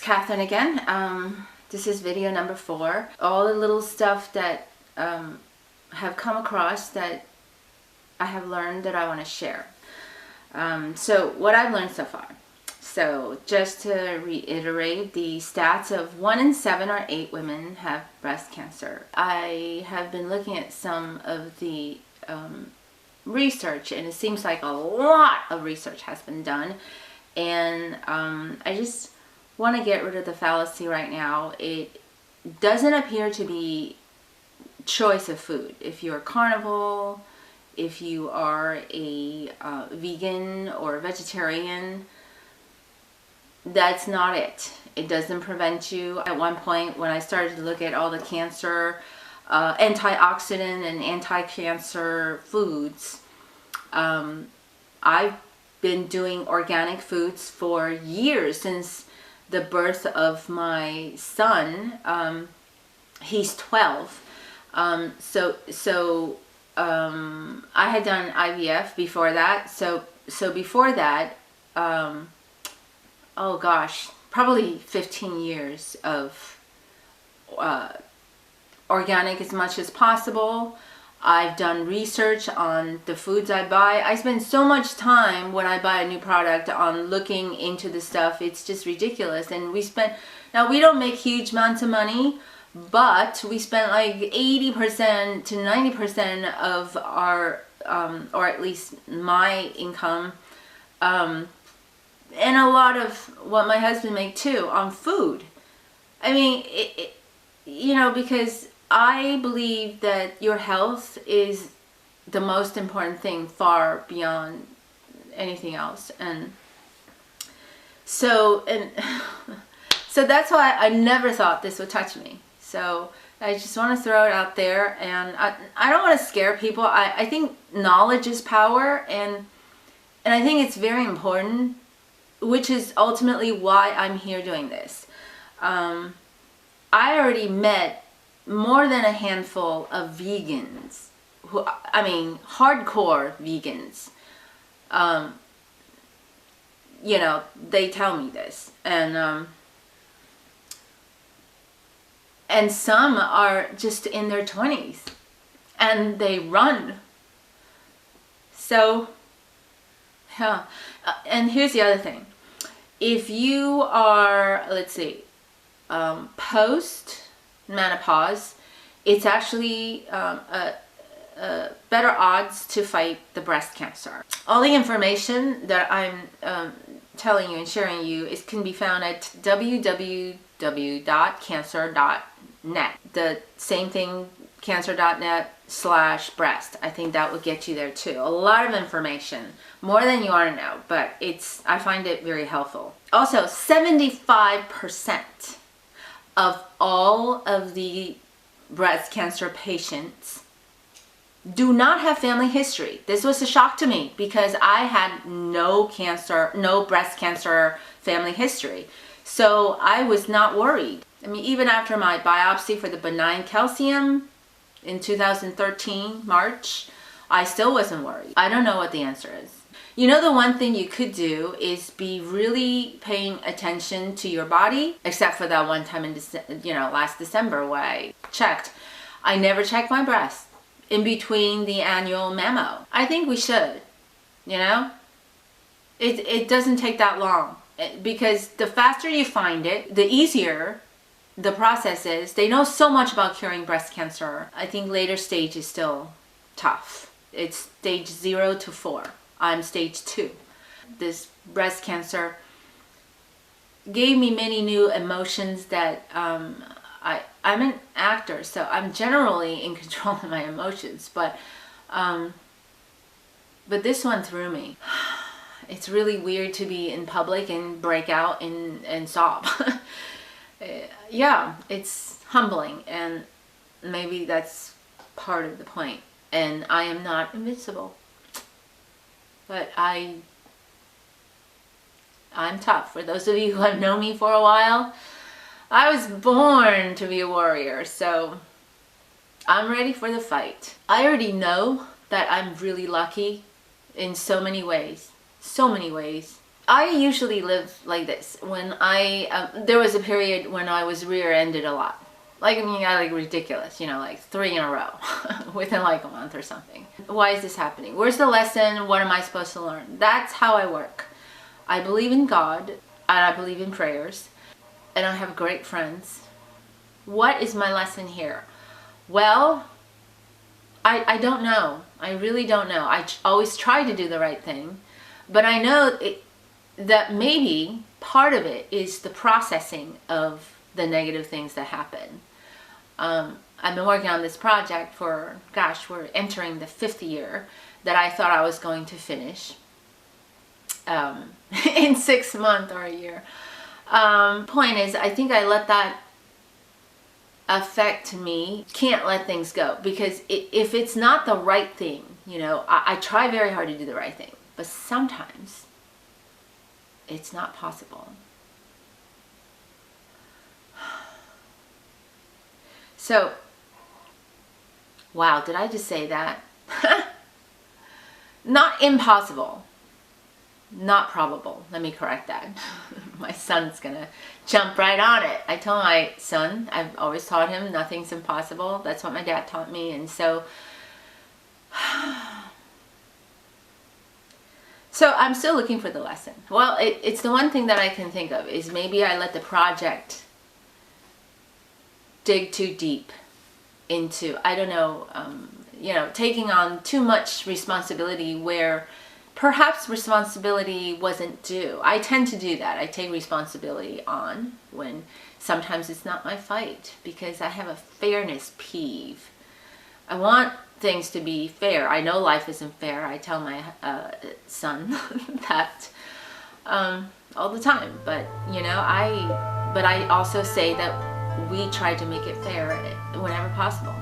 Catherine again. This is video number 4. All the little stuff that have come across that I have learned that I want to share. So what I've learned so far. So just to reiterate, the stats of 1 in 7 or 8 women have breast cancer. I have been looking at some of the research, and it seems like a lot of research has been done. And I just want to get rid of the fallacy right now. It doesn't appear to be choice of food. If you're carnivore, if you are a vegan or vegetarian, that's not it. It doesn't prevent you. At one point, when I started to look at all the cancer, antioxidant and anti-cancer foods, I've been doing organic foods for years, since the birth of my son. He's 12. So I had done IVF before that. So before that, oh gosh, probably 15 years of organic as much as possible. I've done research on the foods I buy. I spend so much time when I buy a new product on looking into the stuff. It's just ridiculous. And now we don't make huge amounts of money, but we spend like 80% to 90% of our, or at least my income, and a lot of what my husband make too, on food. I mean, because I believe that your health is the most important thing, far beyond anything else. And so that's why I never thought this would touch me. So I just want to throw it out there, and I don't want to scare people. I think knowledge is power, and I think it's very important, which is ultimately why I'm here doing this. I already met more than a handful of vegans, hardcore vegans. They tell me this, and some are just in their 20s and they run. So, yeah. And here's the other thing. If you are, let's see, post menopause, it's actually better odds to fight the breast cancer. All the information that I'm telling you and sharing you can be found at www.cancer.net. The same thing, cancer.net/breast. I think that would get you there too. A lot of information, more than you want to know, but I find it very helpful. Also, 75% of all of the breast cancer patients do not have family history. This was a shock to me, because I had no breast cancer family history. So I was not worried. I mean, even after my biopsy for the benign calcium in 2013, March, I still wasn't worried. I don't know what the answer is. The one thing you could do is be really paying attention to your body, except for that one time in last December where I checked. I never checked my breast in between the annual mammo. I think we should, It doesn't take that long, because the faster you find it, the easier the process is. They know so much about curing breast cancer. I think later stage is still tough. It's stage 0 to 4. I'm stage 2. This breast cancer gave me many new emotions that I'm an actor, so I'm generally in control of my emotions, but this one threw me. It's really weird to be in public and break out and sob. Yeah, it's humbling, and maybe that's part of the point. And I am not invincible. But I'm tough. For those of you who have known me for a while, I was born to be a warrior, so I'm ready for the fight. I already know that I'm really lucky in so many ways. So many ways. I usually live like this. When there was a period when I was rear-ended a lot. Like, I mean, like ridiculous, you know, like 3 in a row within like a month or something. Why is this happening? Where's the lesson? What am I supposed to learn? That's how I work. I believe in God, and I believe in prayers, and I have great friends. What is my lesson here? Well, I don't know. I really don't know. I always try to do the right thing, but I know that maybe part of it is the processing of the negative things that happen. I've been working on this project for, gosh, we're entering the 5th year that I thought I was going to finish in 6 months or a year. Point is, I think I let that affect me. Can't let things go, because if it's not the right thing, you know, I try very hard to do the right thing, but sometimes it's not possible. So, wow, did I just say that? Not impossible. Not probable. Let me correct that. My son's gonna jump right on it. I tell my son, I've always taught him nothing's impossible. That's what my dad taught me. And so, I'm still looking for the lesson. Well, it's the one thing that I can think of is maybe I let the project dig too deep into, I don't know, you know, taking on too much responsibility where perhaps responsibility wasn't due. I tend to do that. I take responsibility on when sometimes it's not my fight, because I have a fairness peeve. I want things to be fair. I know life isn't fair. I tell my son that all the time. But, you know, I also say that we try to make it fair whenever possible.